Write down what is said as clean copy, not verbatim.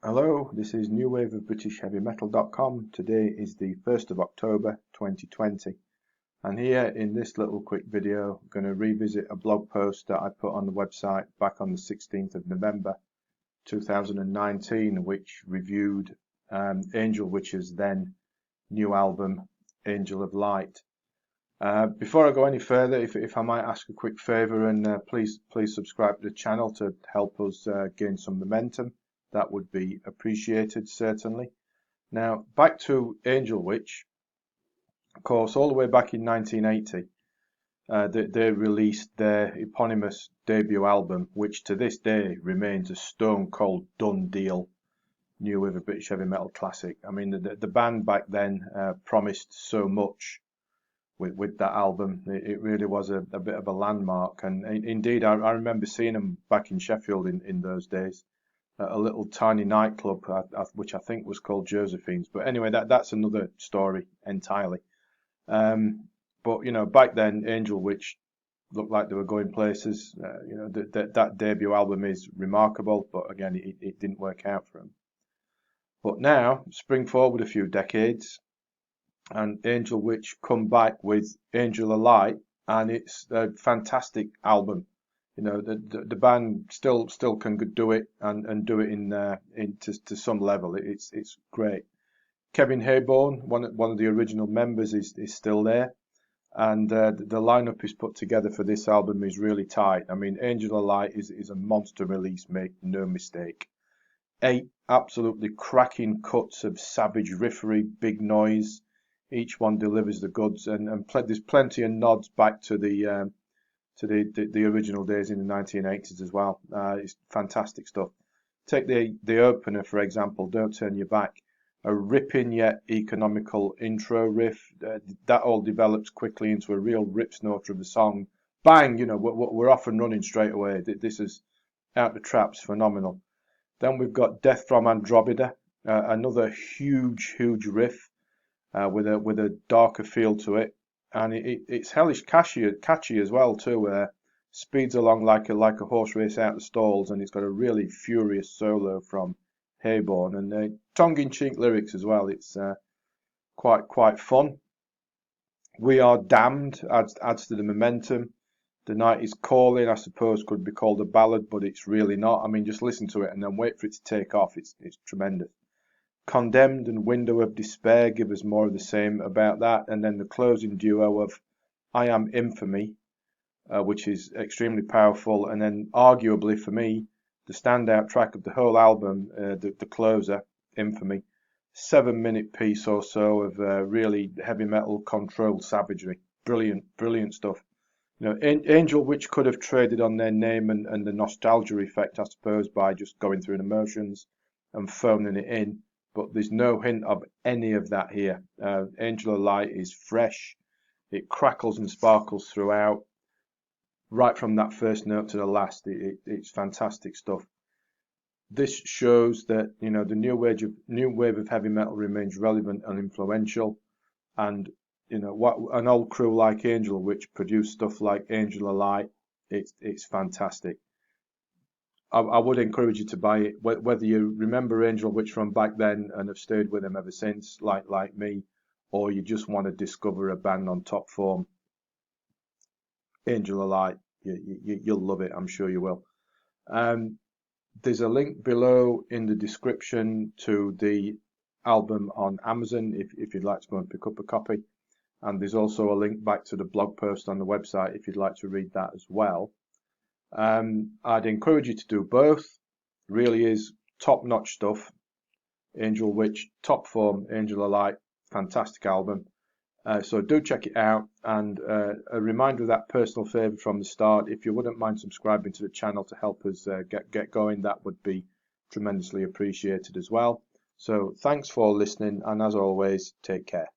Hello, this is newwaveofbritishheavymetal.com. Today is the 1st of October 2020, and here in this little quick video I'm going to revisit a blog post that I put on the website back on the 16th of November 2019, which reviewed Angel Witch's then new album Angel of Light. Before I go any further, if I might ask a quick favour, and please subscribe to the channel to help us gain some momentum. That would be appreciated, certainly. Now, back to Angel Witch. Of course, all the way back in 1980, they released their eponymous debut album, which to this day remains a stone-cold done deal new wave of British heavy metal classic. I mean, the band back then promised so much with that album. It really was a bit of a landmark, and indeed I remember seeing them back in Sheffield in those days at a little tiny nightclub which I think was called Josephine's, but anyway, that's another story entirely. But you know, back then Angel Witch looked like they were going places. You know, that debut album is remarkable, but again it didn't work out for them. But now spring forward a few decades, and Angel Witch come back with Angel of Light, and it's a fantastic album. You know, the band still can do it and do it to some level. It's great. Kevin Hayborn, one of the original members, is still there, and the lineup is put together for this album is really tight. I mean, Angel of Light is a monster release, make no mistake. 8 absolutely cracking cuts of savage riffery, big noise. Each one delivers the goods, and there's plenty of nods back to the original days in the 1980s as well. It's fantastic stuff. Take the opener, for example, Don't Turn Your Back. A ripping yet economical intro riff. That all develops quickly into a real rip snorter of a song. Bang! You know, we're off and running straight away. This is out the traps, phenomenal. Then we've got Death from Andromeda, another huge riff with a darker feel to it, and it's hellish catchy as well too. Speeds along like a horse race out the stalls, and it's got a really furious solo from Hayborn, and tongue-in-cheek lyrics as well. It's quite fun. We Are Damned adds to the momentum. The Night Is Calling, I suppose, could be called a ballad, but it's really not. I mean, just listen to it and then wait for it to take off. It's tremendous. Condemned and Window of Despair give us more of the same about that, and then the closing duo of I Am Infamy, which is extremely powerful, and then arguably for me the standout track of the whole album, the closer, Infamy. 7-minute piece or so of really heavy metal controlled savagery. Brilliant stuff. You know, Angel Witch could have traded on their name and the nostalgia effect, I suppose, by just going through the motions and phoning it in, but there's no hint of any of that here. Angel of Light is fresh. It crackles and sparkles throughout, right from that first note to the last. It's fantastic stuff. This shows that, you know, the new wave of heavy metal remains relevant and influential, and you know, what an old crew like Angel Witch produced stuff like Angel of Light. It's fantastic. I would encourage you to buy it, whether you remember Angel Witch from back then and have stayed with them ever since, like me, or you just want to discover a band on top form. Angel of Light, you'll love it. I'm sure you will. There's a link below in the description to the album on Amazon if you'd like to go and pick up a copy. And there's also a link back to the blog post on the website if you'd like to read that as well. I'd encourage you to do both. Really is top-notch stuff. Angel Witch, top form. Angel of Light, fantastic album. So do check it out. And a reminder of that personal favour from the start, if you wouldn't mind subscribing to the channel to help us get going, that would be tremendously appreciated as well. So thanks for listening, and as always, take care.